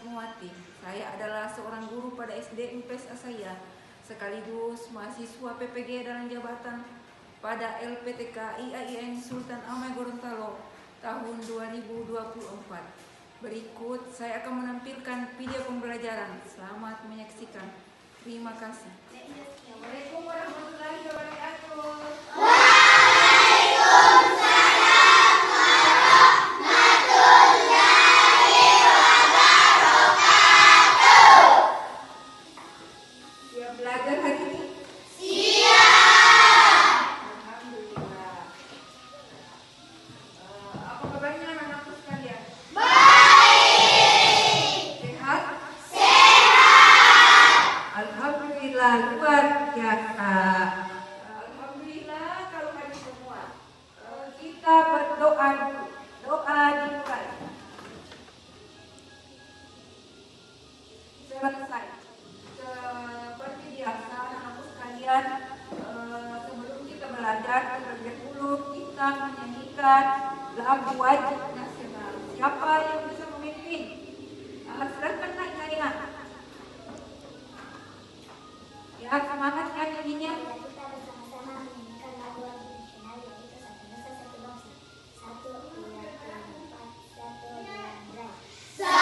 Fatmawati. Saya adalah seorang guru pada SD MPS Asaya, sekaligus mahasiswa PPG dalam jabatan pada LPTK IAIN Sultan Amai Gorontalo tahun 2024. Berikut saya akan menampilkan video pembelajaran. Selamat menyaksikan. Terima kasih. Assalamualaikum warahmatullahi wabarakatuh. Luar biasa. Alhamdulillah kalau hadir semua. Kita berdoa dulu. Doa dimulai. Selesai. Seperti biasa anak-anakku sekalian, sebelum kita belajar terlebih dahulu kita menyanyikan lagu wajib nasional. Siapa yang bisa memimpin? Silakan naik nyanyian. Ya, semangat kan nyanyinya. Kita bersama-sama menyanyikan lagu wajib nasional yaitu Satu Nusa Satu Bangsa. 1, 2, 3, 4, 1, 2, 3.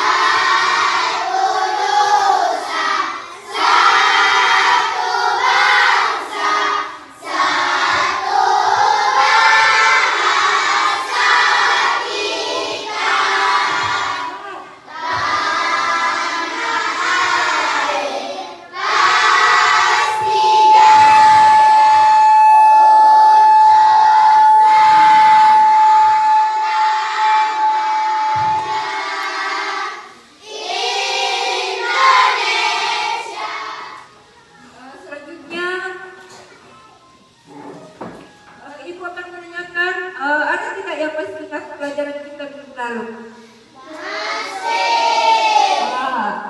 Pelajaran kita minggu lalu.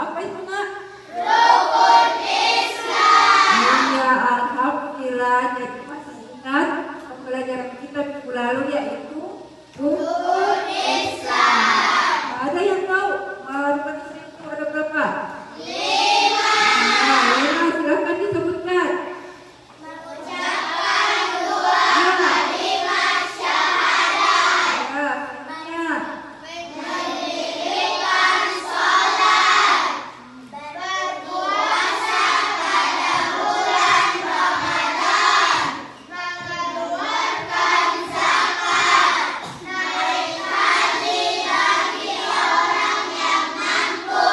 Apa itu nak? Rukun Islam. Ya, alhamdulillah. Jadi masih ingat pelajaran kita minggu lalu yaitu Rukun Islam. Ada yang tahu rukun Islam itu ada berapa? 5. Silakan disebutkan. Mengucapkan 2 kalimat syahadat. Mendirikan sholat. Berpuasa pada bulan Ramadan. Mengeluarkan zakat. Naik haji bagi orang yang mampu.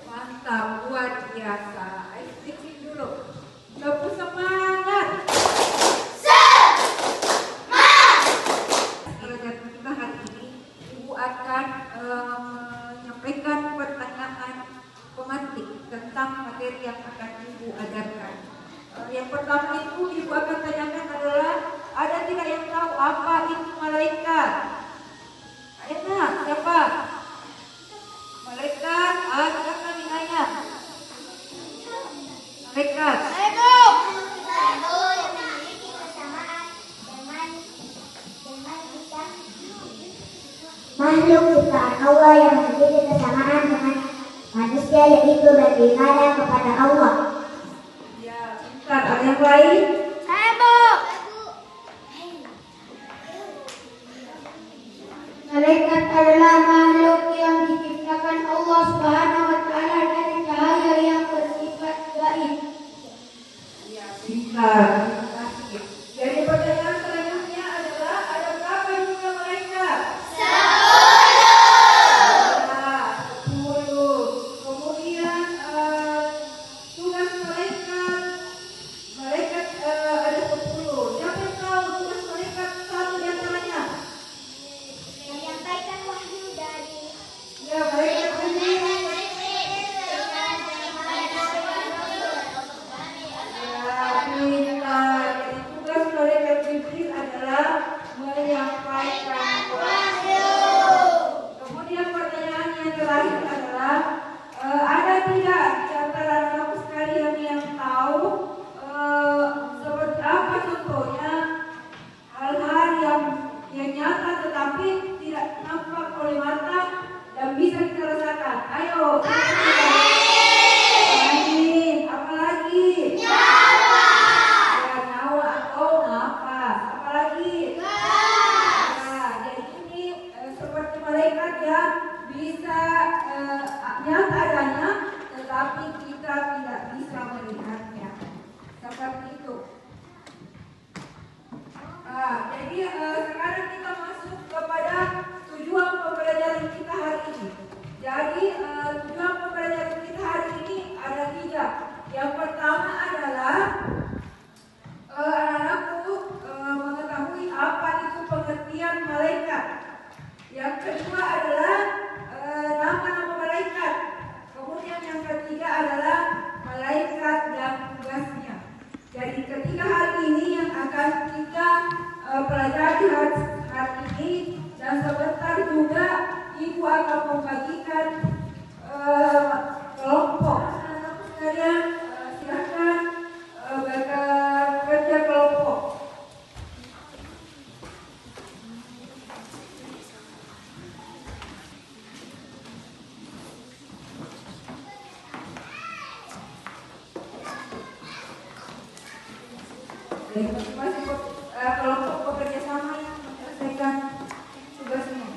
Mantap, luar biasa. Ayo sedikit dulu. Tepuk semangat. Pelajaran kita hari ini, Ibu akan menyampaikan pertanyaan pemantik tentang materi yang akan Ibu ajarkan. Yang pertama itu Ibu akan tanyakan adalah, ada tidak yang tahu apa itu malaikat? Ayo nak, siapa? Malaikat, silakan ditanya. Malaikat. Lalu yang memiliki kesamaan dengan kita. Makhluk ciptaan Allah yang memiliki kesamaan dengan manusia yaitu beribadah kepada Allah. Ya, pintar. Ada yang lain? Saya Bu. Malaikat adalah makhluk yang diciptakan Allah Subhanahu wa taala dari cahaya yang bersifat gaib. Ya, pintar. Terima kasih. Jadi pertanyaan selanjutnya adalah, ada berapa jumlah malaikat? 10. Kemudian tugas malaikat ada 10. Siapa yang tahu tugas malaikat satu di antaranya? Menyampaikan wahyu dari Ya, malaikat ini. Jadi tugas malaikat Jibril adalah menyampaikan wahyu. Kemudian pertanyaan yang terakhir adalah, ada tidak di antara anak sekalian yang tahu seperti apa contohnya hal-hal yang nyata tetapi tidak nampak oleh mata dan bisa kita rasakan? Ayo yuk. Amin. Apa lagi? Nyawa. Ya, nyawa atau nafas. Apa lagi? Nah, jadi ini seperti malaikat ya, bisa nyata adanya, tetapi kita tidak bisa melihatnya. Seperti itu. Jadi sekarang kita masuk kepada tujuan pembelajaran kita hari ini. Jadi tujuan pembelajaran kita hari ini ada 3. Yang pertama adalah anak-anakku mengetahui apa itu pengertian malaikat. Yang kedua adalah nama-nama malaikat. Kemudian yang ketiga adalah malaikat dan tugasnya. Jadi ketiga hal ini yang akan kita pelajari hari ini, dan sebentar juga Ibu akan membagikan kelompok. Anak-anak sekalian silakan bekerja kelompok. Masing-masing kelompok bekerja sama yang menyelesaikan tugasnya.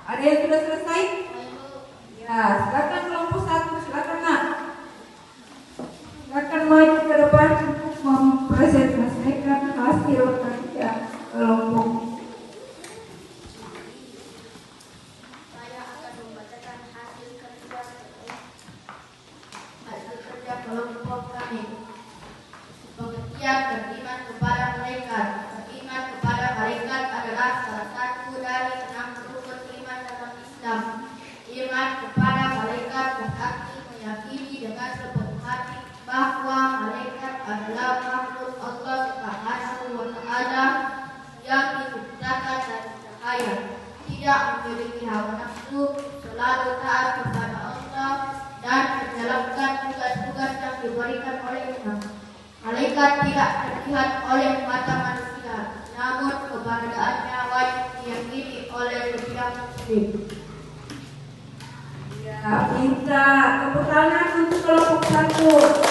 Ada yang sudah selesai? Ya, silakan kelompok 1, silakan Nak. Silakan maju ke depan untuk mempresentasikan hasil kerja kelompok. Saya akan membacakan hasil kerja kelompok kami. Pengertian beriman kepada malaikat. Beriman kepada malaikat adalah salah satu dari 6 rukun iman dalam Islam. Iman kepada malaikat berarti meyakini dengan sepenuh hati bahwa malaikat adalah makhluk Allah Subhanahu wa Ta'ala yang diciptakan dari cahaya, tidak memiliki hawa nafsu, selalu taat kepada Allah dan menjalankan tugas-tugas yang diberikan olehnya. Malaikat tidak terlihat oleh mata manusia, namun keberadaannya wajib diyakini oleh setiap muslim. Ya, minta tepuk tangan untuk kelompok 1.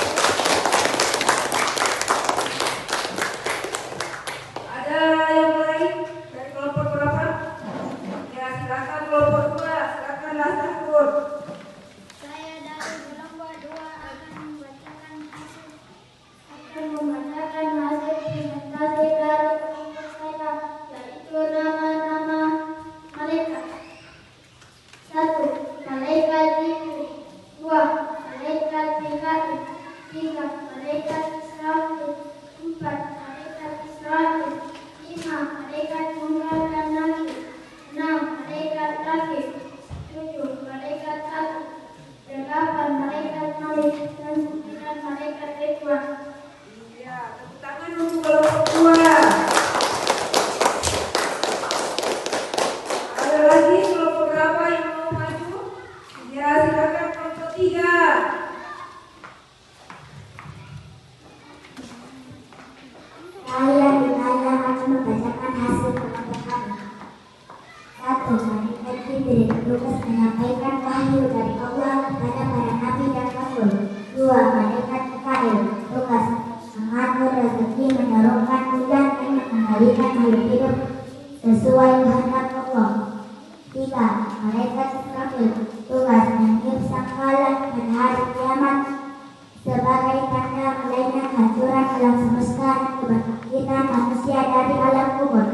Ada yang lain dari kelompok berapa? Ya, silakan kelompok 2, silakan Lasahur. Saya dari kelompok 2 akan membacakan hasil presentasi dari kelompok saya, yaitu nama-nama malaikat. 1. Malaikat Jibril. 2. Malaikat Mikail. 3. Malaikat Israfil. 4. Malaikat Israfil. 5. Malaikat Munkar dan Nakir. 6. Malaikat Raqib. 7. Malaikat Atid. 8. Malaikat Malik. Dan 9. Malaikat Ridwan. Ya, tepuk tangan untuk kelompok 2. Ada lagi kelompok berapa yang mau maju? Ya, silakan kelompok 3. Saya akan membacakan hasil kelompok kami. 1. Malaikat Jibril bertugas menyampaikan wahyu dari Allah kepada para nabi dan rasul. 2. Malaikat Mikail tugas mengatur rezeki, menurunkan hujan dan mengendalikan makhluk hidup sesuai kehendak Allah. 3. Malaikat Israfil tugas meniup sangkala pada hari kiamat sebagai tanda mulainya kehancuran alam semesta dan kebangkitan manusia dari alam kubur.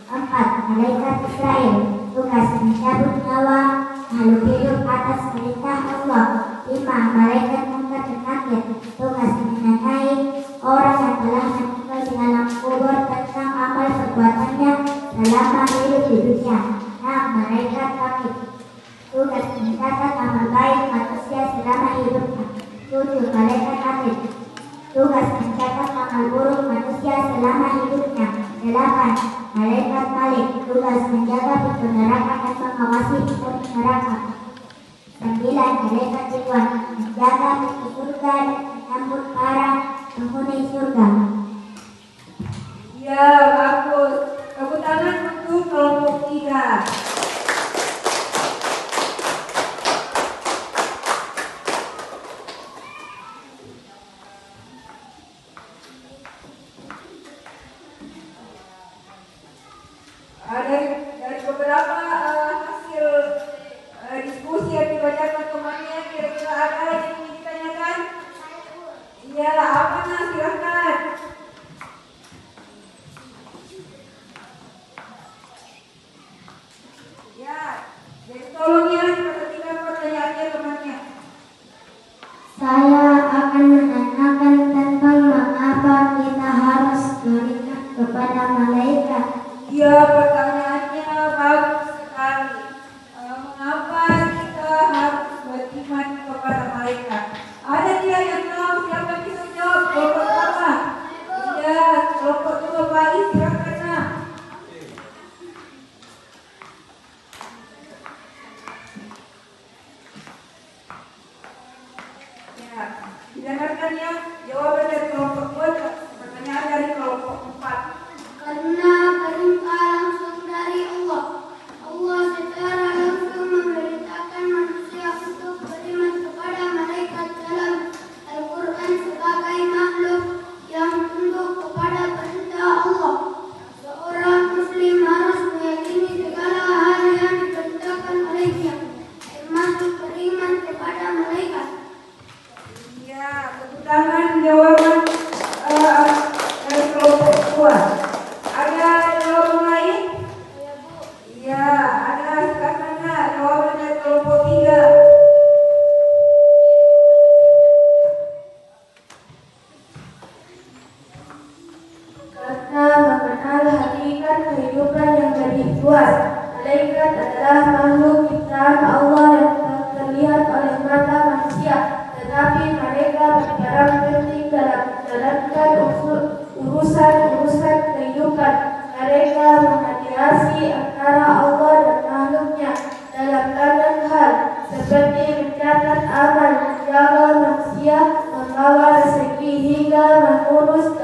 4. Malaikat Israel tugas mencabut nyawa makhluk hidup atas perintah Allah. 5. Malaikat Munkar dan Nakir tugas menanyai orang yang telah meninggal di alam kubur tentang amal perbuatannya selama hidup di dunia. 6. Malaikat Raqib tugas mencatat amal baik manusia selama hidupnya. 7. Malaikat Atid tugas mencatat amal buruk manusia selama hidupnya. 8. Malaikat Malik tugas menjaga pintu neraka dan mengawasi pintu neraka. Sembilan malaikat Ridwan menjaga pintu surga dan menyambut para penghuni surga. Ya, bagus. Tepuk tangan untuk kelompok 3. Dari beberapa hasil diskusi yang dibacakan kemarin, kira-kira ada yang ingin ditanyakan? Iya, apa nah? Silahkan. Ya, jadi tolong ya perhatikan pertanyaannya temannya. Saya akan menanyakan tentang mengapa kita harus beriman kepada malaikat. Ya, pertanyaannya bagus sekali. Mengapa kita harus beriman kepada malaikat? Ada tidak yang tahu? Siapa bisa jawab? Kelompok apa? Ya, kelompok 2 Faiz, silakan nah. Ya, didengarkan ya jawaban dari kelompok 2, pertanyaan dari kelompok 4. Karena perintah langsung dari Allah. Allah secara langsung memerintahkan manusia untuk beriman kepada malaikat dalam Al-Quran sebagai makhluk yang tunduk kepada perintah Allah. Seorang muslim harus meyakini segala hal yang diperintahkan olehnya, termasuk beriman kepada malaikat. Ya, tepuk tangan jawaban dari kelompok 2. Ada jawaban lain? Ya, ada. Silakan nah, jawaban dari kelompok 3. Karena mengenal hakikat kehidupan yang lebih luas. Malaikat adalah makhluk ciptaan Allah yang tak terlihat oleh mata manusia, tetapi mereka berperan penting dalam menjalankan urusan-urusan kehidupan. Mereka memediasi antara Allah dan makhluknya dalam banyak hal, seperti mencatat amal, menjaga manusia, membawa rezeki hingga mengurus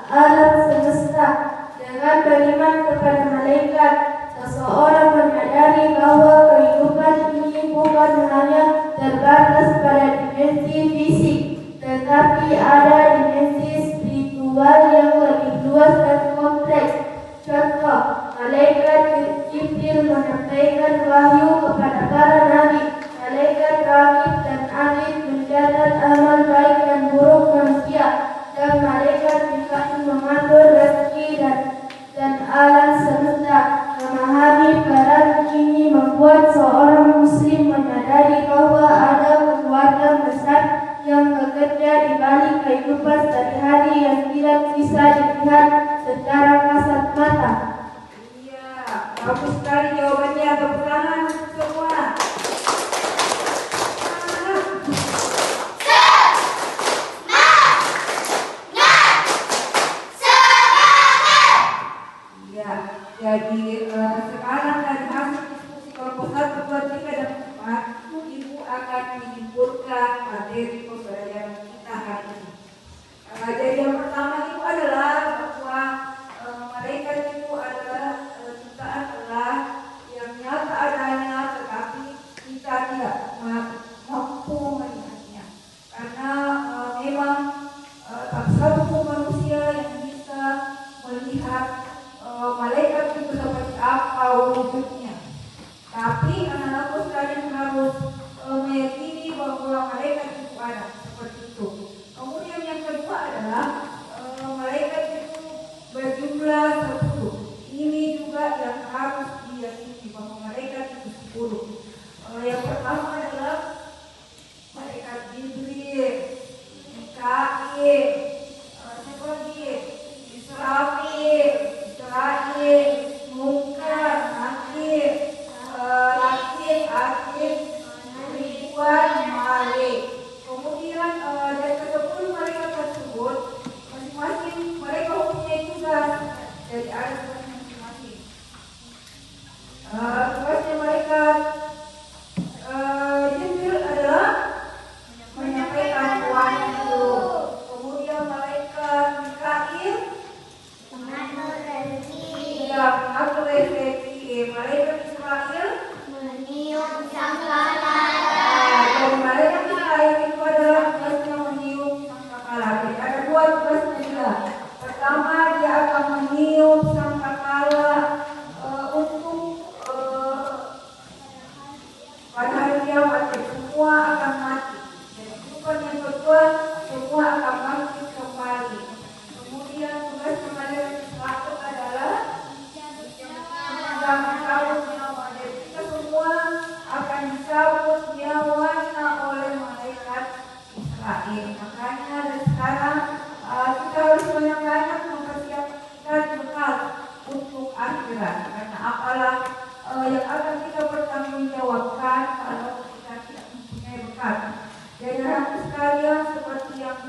alam semesta. Dengan beriman kepada malaikat, seseorang menyadari bahwa kehidupan ini bukan hanya terbatas pada dimensi fisik, tetapi ada dimensi spiritual yang lebih luas dan kompleks. Contoh, malaikat Jibril menyampaikan wahyu kepada para nabi. Malaikat Raqib dan Atid mencatat amal baik dan buruk manusia, dan malaikat Mikail mengatur rezeki dan alam semesta. Memahami peran ini membuat seorang muslim menyadari bahwa ada kekuatan besar yang bekerja di balik kehidupan sehari-hari yang tidak bisa dilihat secara kasat mata. Iya, bagus sekali jawabannya. Tepuk tangan untuk semua. Iya, jadi sekarang dari hasil diskusi kelompok 1, 2, 3, dan 4, Ibu akan menyimpulkan materi pembelajaran kita hari ini. Jadi yang pertama itu adalah bahwa malaikat itu adalah ciptaan Allah yang nyata adanya, tetapi kita tidak mampu melihatnya, karena memang tak satu manusia yang bisa melihat malaikat itu seperti apa wujudnya. Tapi anak-anakku sekalian harus meyakini bahwa malaikat itu ada seperti itu. Kemudian yang kedua adalah malaikat itu berjumlah 10. Ini juga yang harus diyakini bahwa malaikat itu 10. Yang pertama adalah malaikat Jibril, Mikail, siapa lagi? Israfil, Munkar, Nakir, Lakir, Atid, Ridwan, Malik. Kemudian dari ke-10 mereka tersebut masing-masing mereka mempunyai tugas. Jadi ada tugas masing-masing. Tugasnya mereka kiamat dan semua akan mati. Dan kehidupan yang kedua, semua akan bangkit kembali. Kemudian tugas malaikat tersebut adalah mencabut nyawa. Dan kita semua akan dicabut nyawanya oleh malaikat Israel. Makanya dari sekarang kita harus banyak-banyak mempersiapkan bekal untuk akhirat. Karena apalah yang akan kita bertanggungjawabkan kalau kita tidak mempunyai bekal. Jadi hati sekalian, seperti yang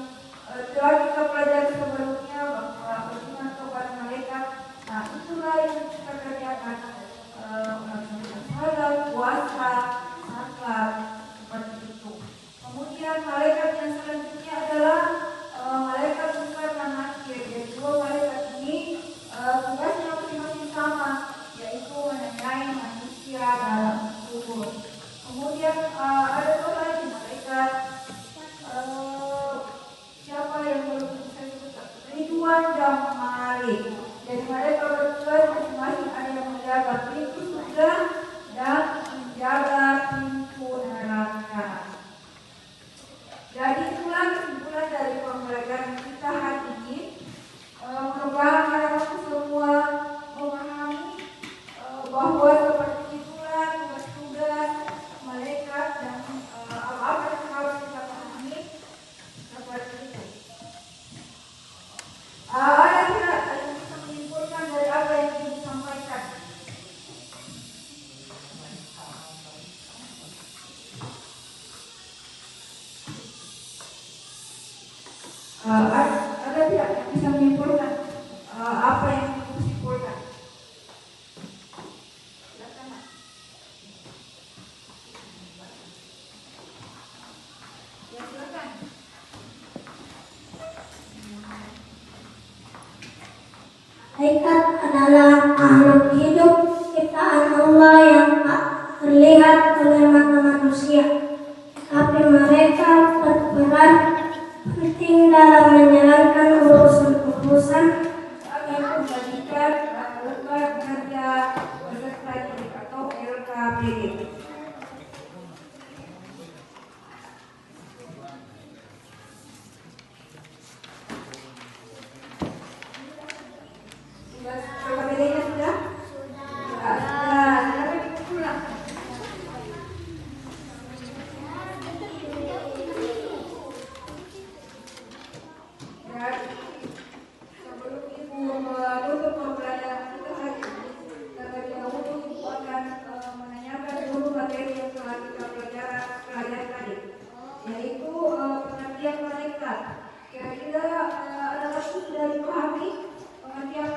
telah kita pelajari sebelumnya bahwa beriman kepada malaikat, nah itulah yang kita kerjakan, salat, puasa, zakat, seperti itu. Kemudian malaikat yang selanjutnya adalah malaikat besar dan nakir. Jadi dua malaikat ini tugasnya masing-masing sama, yaitu menanyai manusia dalam kubur. Kemudian ada dua lagi malaikat, siapa yang belum bisa disebut, Ridwan dan Malik. Jadi mereka bertugas masing-masing, ada yang menjaga pintu surga dan menjaga pintu neraka. Jadi itulah kesimpulan dari pembelajaran kita hari ini. Mudah-mudahan harap semua memahami bahwa seperti itulah tugas-tugas malaikat dan apa-apa yang harus kita pahami seperti itu. Ada tidak yang bisa menyimpulkan dari apa yang ingin disampaikan? Ada tidak yang bisa menyimpulkan apa yang ingin disimpulkan? Silakan. Ya, silakan. Malaikat adalah makhluk hidup ciptaan Allah yang tak terlihat oleh mata manusia, tapi mereka berperan penting dalam menjalankan urusan-urusan yang menjadikan lembaga kerja peserta didik atau LKPD. LKPD-nya sudah? Sudah. Silakan diulang. Sebelum Ibu menutup pembelajaran kita hari ini, terlebih dahulu Ibu akan menanyakan seluruh materi yang telah kita pelajari tadi, yaitu pengertian malaikat. Kira-kira ada lagi sudah dipahami pengertian